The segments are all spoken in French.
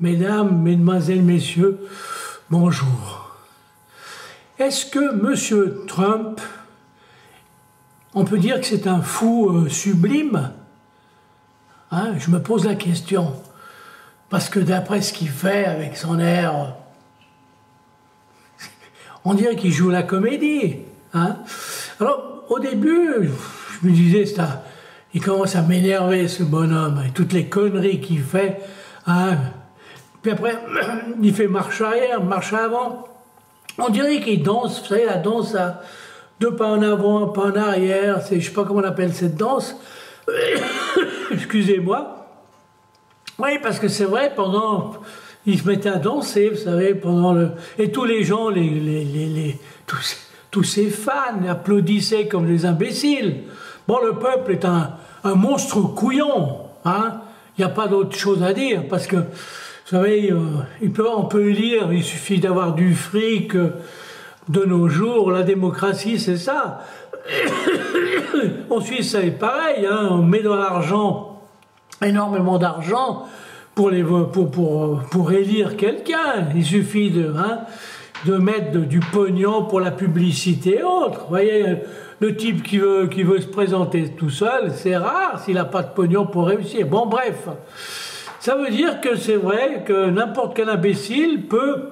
Mesdames, Mesdemoiselles, Messieurs, bonjour. Est-ce que M. Trump, on peut dire que c'est un fou sublime? Hein, je me pose la question. Parce que d'après ce qu'il fait avec son air, on dirait qu'il joue la comédie. Hein. Alors, au début, je me disais, il commence à m'énerver, ce bonhomme, avec toutes les conneries qu'il fait. Hein. Puis après, il fait marche arrière, marche avant. On dirait qu'il danse, vous savez, la danse à 2 pas en avant, 1 pas en arrière. Je ne sais pas comment on appelle cette danse. Excusez-moi. Oui, parce que c'est vrai, il se mettait à danser, vous savez, et tous les gens, tous ses fans applaudissaient comme des imbéciles. Bon, le peuple est un monstre couillon, hein. Il n'y a pas d'autre chose à dire, parce que, vous savez, on peut lire, il suffit d'avoir du fric de nos jours, la démocratie, c'est ça. En Suisse, c'est pareil, hein, on met dans l'argent, énormément d'argent, pour élire quelqu'un. Il suffit de mettre du pognon pour la publicité et autres. Vous voyez, le type qui veut se présenter tout seul, c'est rare s'il n'a pas de pognon pour réussir. Bon, bref. Ça veut dire que c'est vrai que n'importe quel imbécile peut,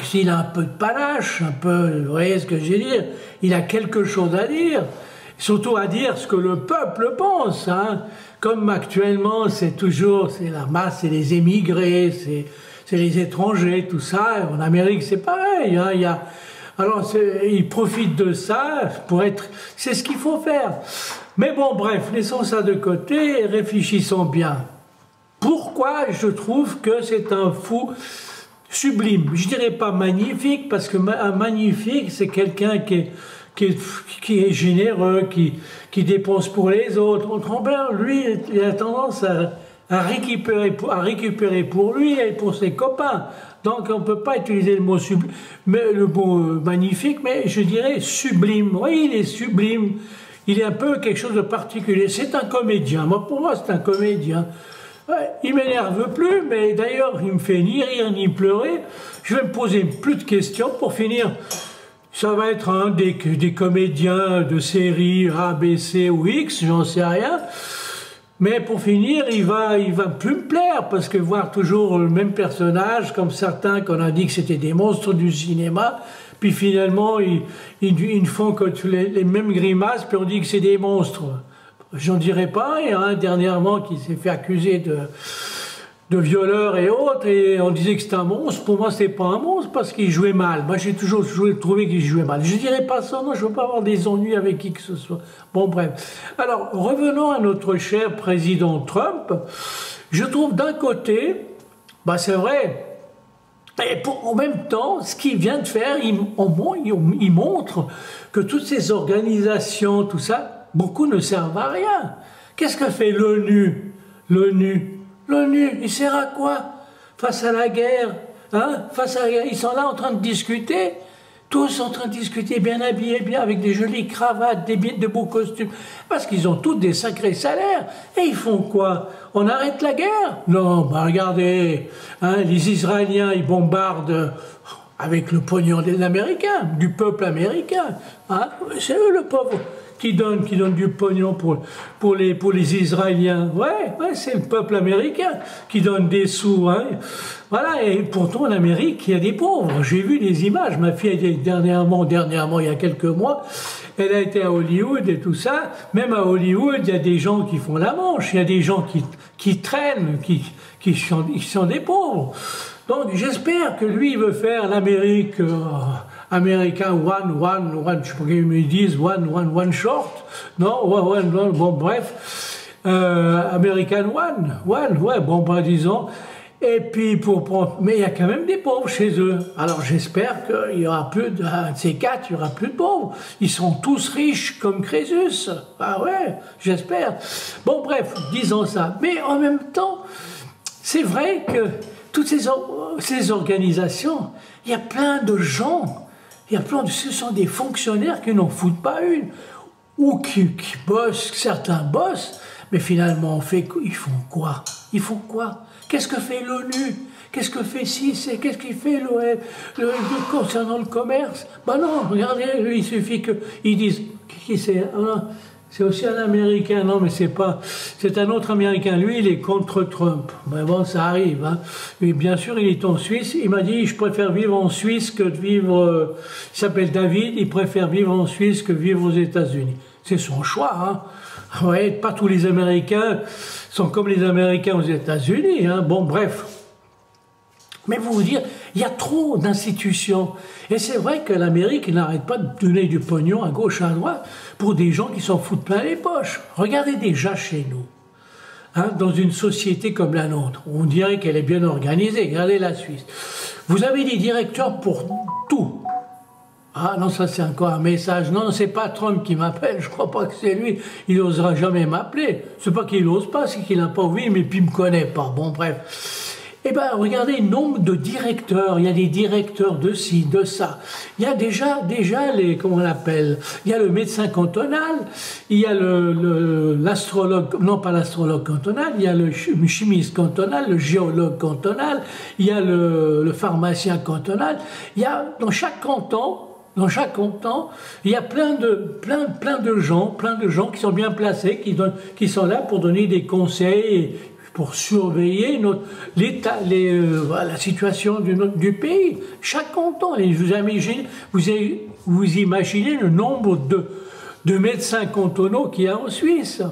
s'il a un peu de panache, vous voyez ce que je veux dire, il a quelque chose à dire, surtout à dire ce que le peuple pense, hein. Comme actuellement, c'est la masse, c'est les émigrés, c'est les étrangers, tout ça. En Amérique, c'est pareil, hein. Alors, ils profitent de ça c'est ce qu'il faut faire. Mais bon, bref, laissons ça de côté et réfléchissons bien. Pourquoi je trouve que c'est un fou sublime? Je dirais pas magnifique, parce que un magnifique, c'est quelqu'un qui est généreux, qui dépense pour les autres. Autrement, lui, il a tendance à récupérer pour lui et pour ses copains. Donc, on ne peut pas utiliser le mot sublime, mais le mot magnifique, mais je dirais sublime. Oui, il est sublime. Il est un peu quelque chose de particulier. C'est un comédien. Pour moi, c'est un comédien. Ouais, il m'énerve plus, mais d'ailleurs, il me fait ni rire ni pleurer. Je vais me poser plus de questions pour finir. Ça va être un des comédiens de série A, B, C ou X, j'en sais rien. Mais pour finir, il va plus me plaire, parce que voir toujours le même personnage, comme certains qu'on a dit que c'était des monstres du cinéma, puis finalement, ils ne font que les mêmes grimaces, puis on dit que c'est des monstres. J'en dirais pas, il y a un dernièrement qui s'est fait accuser de violeurs et autres, et on disait que c'était un monstre. Pour moi, c'est pas un monstre, parce qu'il jouait mal. Moi, j'ai toujours trouvé qu'il jouait mal. Je dirais pas ça, non, je veux pas avoir des ennuis avec qui que ce soit. Bon, bref. Alors, revenons à notre cher président Trump. Je trouve d'un côté, c'est vrai, et en même temps, ce qu'il vient de faire, il montre que toutes ces organisations, tout ça, beaucoup ne servent à rien. Qu'est-ce que fait l'ONU? L'ONU, il sert à quoi? Face à la guerre, hein? Face à la guerre, ils sont là en train de discuter, tous en train de discuter, bien habillés, bien avec des jolies cravates, de beaux costumes, parce qu'ils ont tous des sacrés salaires. Et ils font quoi? On arrête la guerre? Non, regardez, hein, les Israéliens, ils bombardent avec le pognon des Américains, du peuple américain. Hein? C'est eux le pauvre qui donne du pognon pour les Israéliens. Ouais, c'est le peuple américain qui donne des sous. Hein. Voilà, et pourtant en Amérique, il y a des pauvres. J'ai vu des images. Ma fille a été dernièrement, il y a quelques mois, elle a été à Hollywood et tout ça. Même à Hollywood, il y a des gens qui font la manche, il y a des gens qui traînent, qui sont des pauvres. Donc j'espère que lui, il veut faire l'Amérique... Américain one, je sais pas qu'ils me disent, one short, non, one, bon, bref, American one, ouais, bon, disons, et puis mais il y a quand même des pauvres chez eux, alors j'espère qu'il y aura plus de ces 4, il y aura plus de pauvres, ils sont tous riches comme Crésus, ah ouais, j'espère, bon, bref, disons ça, mais en même temps, c'est vrai que toutes ces organisations, il y a plein de gens. Ce sont des fonctionnaires qui n'en foutent pas une, ou qui bossent, certains bossent, mais finalement, ils font quoi? Qu'est-ce que fait l'ONU? Qu'est-ce que fait CIS? Qu'est-ce qu'il fait concernant le commerce? Ben non, regardez, il suffit qu'ils disent, qui c'est? C'est aussi un Américain, non mais c'est pas, c'est un autre Américain, lui il est contre Trump, mais bon ça arrive, hein. Et bien sûr il est en Suisse, il m'a dit je préfère vivre en Suisse que de vivre, il s'appelle David, il préfère vivre en Suisse que vivre aux États-Unis. C'est son choix, hein. Ouais, pas tous les Américains sont comme les Américains aux États-Unis, hein. Bon bref. Mais vous dire, il y a trop d'institutions. Et c'est vrai que l'Amérique n'arrête pas de donner du pognon à gauche, à droite, pour des gens qui s'en foutent plein les poches. Regardez déjà chez nous, hein, dans une société comme la nôtre, on dirait qu'elle est bien organisée. Regardez la Suisse. Vous avez des directeurs pour tout. Ah non, ça c'est encore un message. Non, c'est pas Trump qui m'appelle, je crois pas que c'est lui. Il n'osera jamais m'appeler. C'est pas qu'il n'ose pas, c'est qu'il n'a pas envie, mais puis il me connaît pas. Bon, bref. Eh bien, regardez le nombre de directeurs. Il y a des directeurs de ci, de ça. Il y a déjà les, comment on l'appelle? Il y a le médecin cantonal, il y a l'astrologue, non pas l'astrologue cantonal, il y a le chimiste cantonal, le géologue cantonal, il y a le pharmacien cantonal. Il y a, dans chaque canton, il y a plein de gens qui sont bien placés, qui sont là pour donner des conseils, pour surveiller la situation du pays. Chaque canton, et vous imaginez le nombre de médecins cantonaux qu'il y a en Suisse.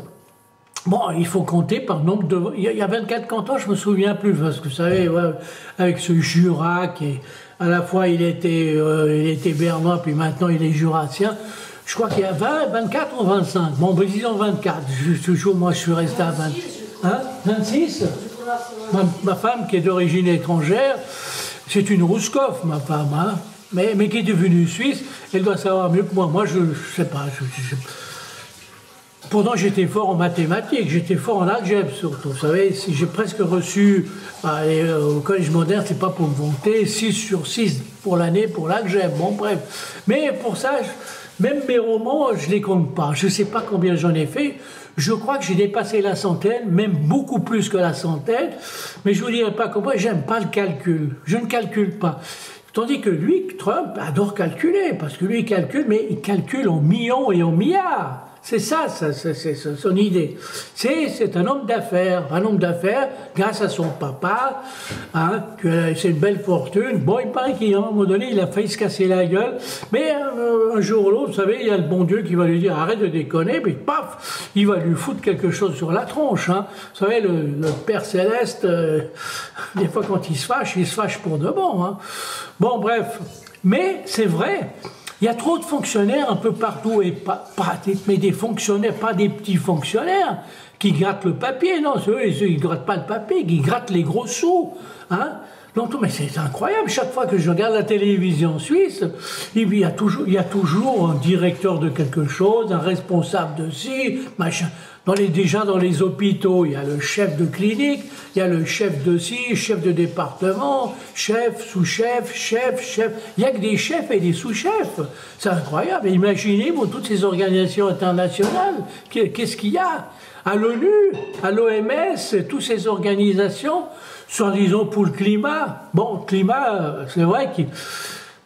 Bon, il faut compter par nombre de... Il y a 24 cantons, je me souviens plus, parce que vous savez, ouais, avec ce Jura qui à la fois il était bernois, puis maintenant il est jurassien. Je crois qu'il y a 24 ou 25. Bon, ben, disons 24. Toujours, moi, je suis resté à 20. Hein, 26. Ma femme, qui est d'origine étrangère, c'est une Rouskov, ma femme, hein, mais qui est devenue suisse, elle doit savoir mieux que moi. Moi, je sais pas. Pourtant, j'étais fort en mathématiques, j'étais fort en algèbre surtout. Vous savez, si j'ai presque reçu au collège moderne, c'est pas pour me vanter, 6 sur 6 pour l'année pour l'algèbre. Bon, bref. Mais pour ça, même mes romans, je les compte pas. Je sais pas combien j'en ai fait. Je crois que j'ai dépassé la centaine, même beaucoup plus que la centaine. Mais je vous dirai pas comment, j'aime pas le calcul. Je ne calcule pas. Tandis que lui, Trump, adore calculer, parce que lui, il calcule, mais il calcule en millions et en milliards. C'est ça, c'est son idée. C'est un homme d'affaires grâce à son papa, hein, c'est une belle fortune. Bon, il paraît qu'à un moment donné, il a failli se casser la gueule, mais un jour ou l'autre, vous savez, il y a le bon Dieu qui va lui dire arrête de déconner, mais paf, il va lui foutre quelque chose sur la tronche. Hein. Vous savez, le Père Céleste, des fois quand il se fâche pour de bon. Hein. Bon, bref, mais c'est vrai. Il y a trop de fonctionnaires un peu partout, mais des fonctionnaires, pas des petits fonctionnaires qui grattent le papier, non, ils ne grattent pas le papier, ils grattent les gros sous. Hein. Donc, mais c'est incroyable, chaque fois que je regarde la télévision suisse, il y a toujours un directeur de quelque chose, un responsable de ci, machin. Déjà dans les hôpitaux, il y a le chef de clinique, il y a le chef de ci, chef de département, chef, sous-chef, chef. Il n'y a que des chefs et des sous-chefs. C'est incroyable. Imaginez, toutes ces organisations internationales, qu'est-ce qu'il y a à l'ONU, à l'OMS, toutes ces organisations, soi-disant pour le climat. Bon, le climat, c'est vrai que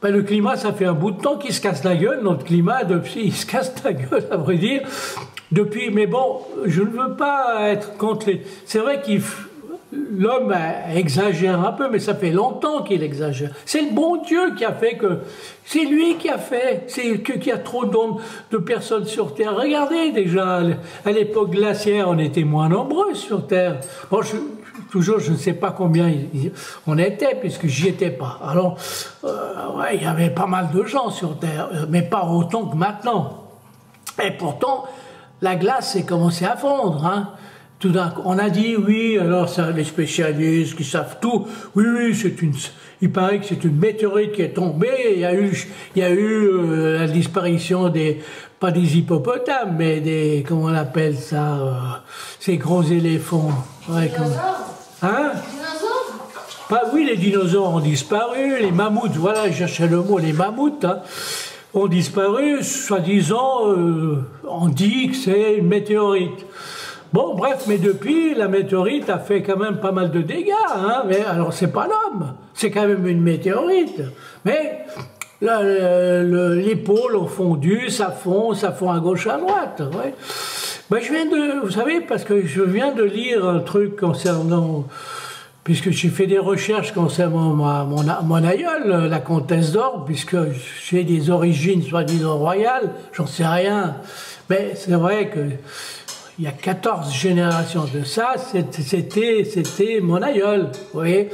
le climat, ça fait un bout de temps qu'il se casse la gueule. Notre climat, depuis, il se casse la gueule, à vrai dire. Depuis, mais bon, je ne veux pas être contre les... C'est vrai que l'homme exagère un peu, mais ça fait longtemps qu'il exagère. C'est le bon Dieu qui a fait que... C'est lui qui a fait, qu'il y a trop de personnes sur Terre. Regardez déjà, à l'époque glaciaire, on était moins nombreux sur Terre. Bon, je ne sais pas combien on était, puisque j'y étais pas. Alors, ouais, il y avait pas mal de gens sur Terre, mais pas autant que maintenant. Et pourtant... La glace s'est commencé à fondre, hein. Tout d'un coup, on a dit oui, alors ça, les spécialistes qui savent tout, oui, il paraît que c'est une météorite qui est tombée, il y a eu la disparition pas des hippopotames, mais comment on appelle ça, ces gros éléphants. Ouais, hein? Oui, les dinosaures ont disparu, les mammouths, voilà, je cherchais le mot, les mammouths, hein, ont disparu, soi-disant, on dit que c'est une météorite. Bon, bref, mais depuis, la météorite a fait quand même pas mal de dégâts. Hein, mais alors, c'est pas l'homme, c'est quand même une météorite. Mais les pôles ont fondu, ça fond à gauche, à droite. Ouais. Ben, je viens de, vous savez, parce que je viens de lire un truc concernant, puisque j'ai fait des recherches concernant mon aïeul, la comtesse d'Orbe, puisque j'ai des origines soi-disant royales, j'en sais rien. Mais c'est vrai que il y a 14 générations de ça, c'était mon aïeul, vous voyez.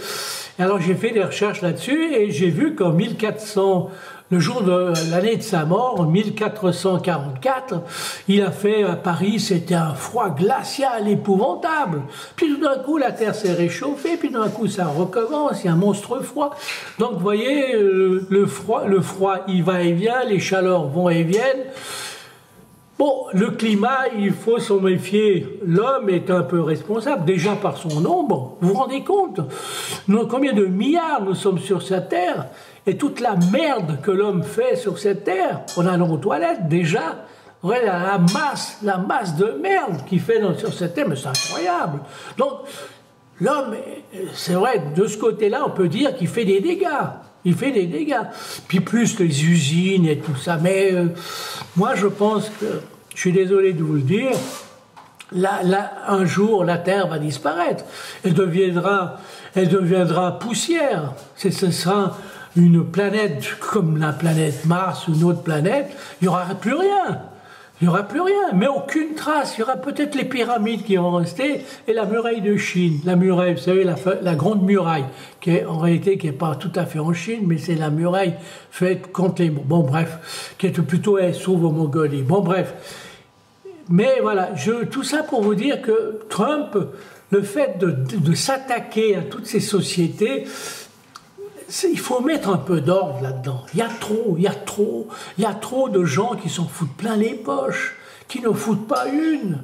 Alors j'ai fait des recherches là-dessus et j'ai vu qu'en 1400, le jour de l'année de sa mort, en 1444, il a fait à Paris, c'était un froid glacial épouvantable. Puis tout d'un coup, la Terre s'est réchauffée, puis tout d'un coup, ça recommence, il y a un monstre froid. Donc vous voyez, le froid, il va et vient, les chaleurs vont et viennent. Bon, le climat, il faut s'en méfier. L'homme est un peu responsable, déjà par son nombre. Vous vous rendez compte? Combien de milliards nous sommes sur cette terre? Et toute la merde que l'homme fait sur cette terre, on a nos toilettes déjà. Ouais, la masse de merde qu'il fait sur cette terre, mais c'est incroyable. Donc, l'homme, c'est vrai, de ce côté-là, on peut dire qu'il fait des dégâts. Il fait des dégâts. Puis plus les usines et tout ça. Mais moi, je pense que, je suis désolé de vous le dire, un jour, la Terre va disparaître. Elle deviendra poussière. Ce sera une planète comme la planète Mars ou une autre planète. Il n'y aura plus rien. Il n'y aura plus rien, mais aucune trace. Il y aura peut-être les pyramides qui vont rester et la muraille de Chine. La muraille, vous savez, la grande muraille, qui est en réalité qui n'est pas tout à fait en Chine, mais c'est la muraille faite contre les... Bon, bref, qui est plutôt elle s'ouvre en Mongolie. Bon, bref. Mais voilà, tout ça pour vous dire que Trump, le fait de s'attaquer à toutes ces sociétés, il faut mettre un peu d'ordre là-dedans. Il y a trop de gens qui s'en foutent plein les poches, qui ne foutent pas une.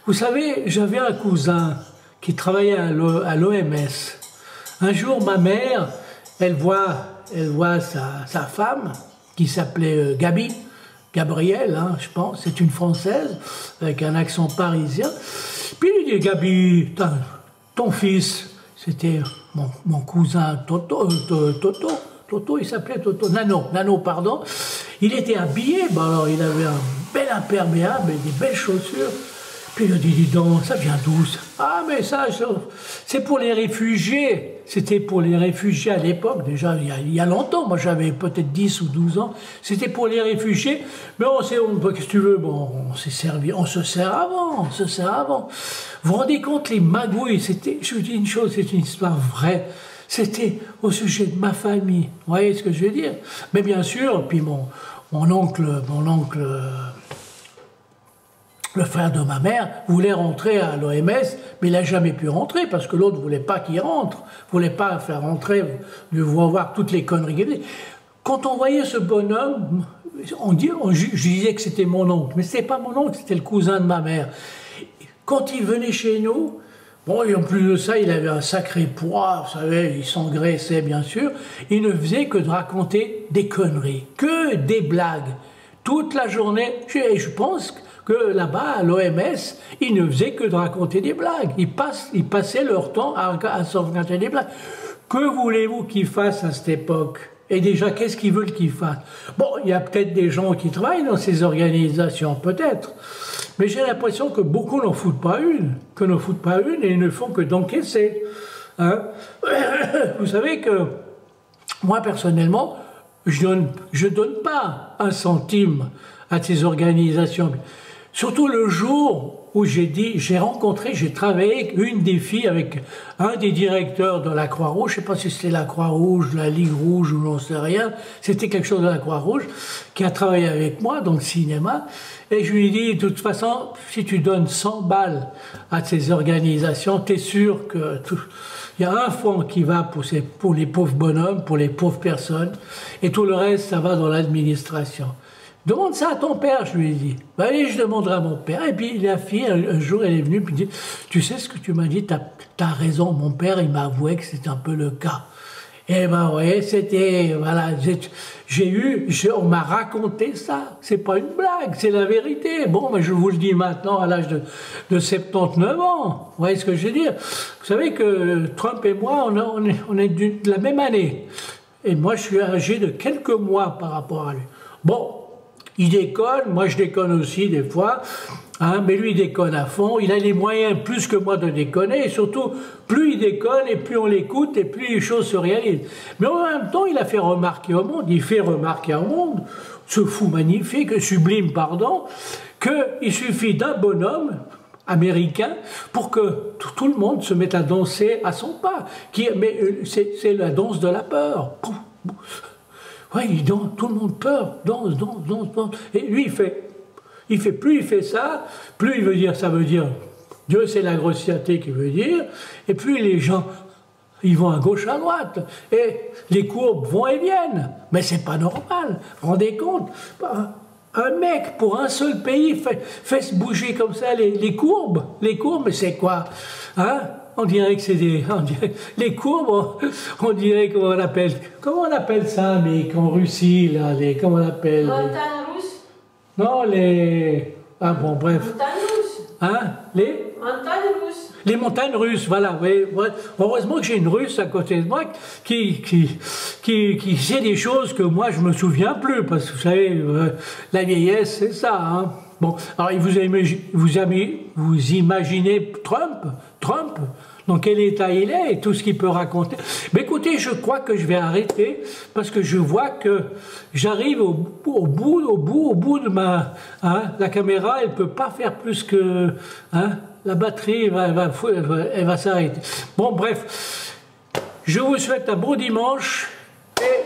Vous savez, j'avais un cousin qui travaillait à l'OMS. Un jour, ma mère, elle voit sa femme, qui s'appelait Gabrielle, hein, je pense, c'est une Française, avec un accent parisien. Puis il dit, Gabi, ton fils, c'était mon cousin Toto, il s'appelait Toto, Nano, pardon. Il était habillé, alors il avait un bel imperméable et des belles chaussures. Puis il a dit, dis donc, ça vient d'où ça? Ah, mais ça, c'est pour les réfugiés. C'était pour les réfugiés à l'époque, déjà il y a longtemps. Moi j'avais peut-être 10 ou 12 ans. C'était pour les réfugiés. Mais qu'est-ce que tu veux, bon, on se sert avant. Vous vous rendez compte, les magouilles, je vous dis une chose, c'est une histoire vraie. C'était au sujet de ma famille. Vous voyez ce que je veux dire? Mais bien sûr, puis mon oncle, le frère de ma mère, voulait rentrer à l'OMS, mais il n'a jamais pu rentrer parce que l'autre ne voulait pas qu'il rentre, ne voulait pas faire rentrer, de voir toutes les conneries qu'il faisait. Quand on voyait ce bonhomme, je disais que c'était mon oncle, mais ce n'était pas mon oncle, c'était le cousin de ma mère. Quand il venait chez nous, bon, et en plus de ça, il avait un sacré poids, vous savez, il s'engraissait bien sûr, il ne faisait que de raconter des conneries, que des blagues, toute la journée, et je pense que là-bas, à l'OMS, ils ne faisaient que de raconter des blagues. Ils passaient leur temps à se raconter des blagues. Que voulez-vous qu'ils fassent à cette époque? Et déjà, qu'est-ce qu'ils veulent qu'ils fassent? Bon, il y a peut-être des gens qui travaillent dans ces organisations, peut-être. Mais j'ai l'impression que beaucoup n'en foutent pas une. Et ils ne font que d'encaisser. Hein? Vous savez que, moi, personnellement, je donne pas un centime à ces organisations. Surtout le jour où j'ai travaillé avec une des filles, avec un des directeurs de la Croix-Rouge, je ne sais pas si c'était la Croix-Rouge, la Ligue Rouge ou j'en sais rien, c'était quelque chose de la Croix-Rouge, qui a travaillé avec moi dans le cinéma, et je lui ai dit, de toute façon, si tu donnes 100 balles à ces organisations, tu es sûr que il y a un fonds qui va pour les pauvres bonhommes, pour les pauvres personnes, et tout le reste, ça va dans l'administration. Demande ça à ton père, je lui ai dit. Ben, allez, je demanderai à mon père. Et puis la fille, un jour, elle est venue et dit, tu sais ce que tu m'as dit, t'as raison, mon père, il m'a avoué que c'était un peu le cas. Eh ben ouais, c'était, voilà, on m'a raconté ça. C'est pas une blague, c'est la vérité. Bon, mais je vous le dis maintenant à l'âge de 79 ans. Vous voyez ce que je veux dire? Vous savez que Trump et moi, on est de la même année. Et moi, je suis âgé de quelques mois par rapport à lui. Bon, il déconne, moi je déconne aussi des fois. Hein, mais lui, il déconne à fond. Il a les moyens plus que moi de déconner. Et surtout, plus il déconne et plus on l'écoute et plus les choses se réalisent. Mais en même temps, il a fait remarquer au monde, il fait remarquer au monde, ce fou magnifique, sublime, pardon, qu'il suffit d'un bonhomme américain pour que tout le monde se mette à danser à son pas. Mais c'est la danse de la peur. Ouais, tout le monde peur, danse. Et lui, plus il fait ça, plus il veut dire, ça veut dire, Dieu c'est la grossièreté qui veut dire, et plus les gens, ils vont à gauche, à droite, et les courbes vont et viennent. Mais c'est pas normal, vous vous rendez compte? Un mec, pour un seul pays, fait se bouger comme ça les courbes, mais c'est quoi? Hein? On dirait que c'est les courbes, on dirait comment on appelle ça, mais en Russie, là, comment on appelle? Montagne russe. Non, ah bon, bref. Montagnes russes. Hein? Montagnes russes. Les montagnes russes, voilà. Oui. Heureusement que j'ai une Russe à côté de moi qui sait des choses que moi je me souviens plus, parce que vous savez, la vieillesse, c'est ça. Hein? Bon, alors vous imaginez Trump, dans quel état il est et tout ce qu'il peut raconter. Mais écoutez, je crois que je vais arrêter parce que je vois que j'arrive au bout de ma... Hein, la caméra, elle ne peut pas faire plus que... Hein, la batterie, elle va s'arrêter. Bon, bref, je vous souhaite un bon dimanche et...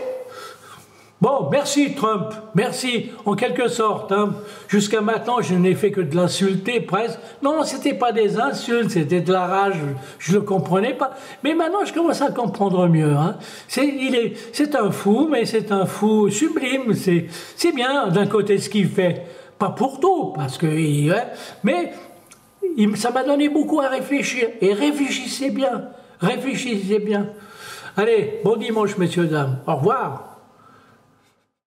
Bon, merci Trump, merci en quelque sorte. Hein. Jusqu'à maintenant, je n'ai fait que de l'insulter presque. Non, c'était pas des insultes, c'était de la rage, je le comprenais pas. Mais maintenant, je commence à comprendre mieux. Hein. C'est un fou, mais c'est un fou sublime. C'est bien d'un côté ce qu'il fait, pas pour tout, parce que, mais ça m'a donné beaucoup à réfléchir. Et réfléchissez bien, réfléchissez bien. Allez, bon dimanche, messieurs, dames. Au revoir.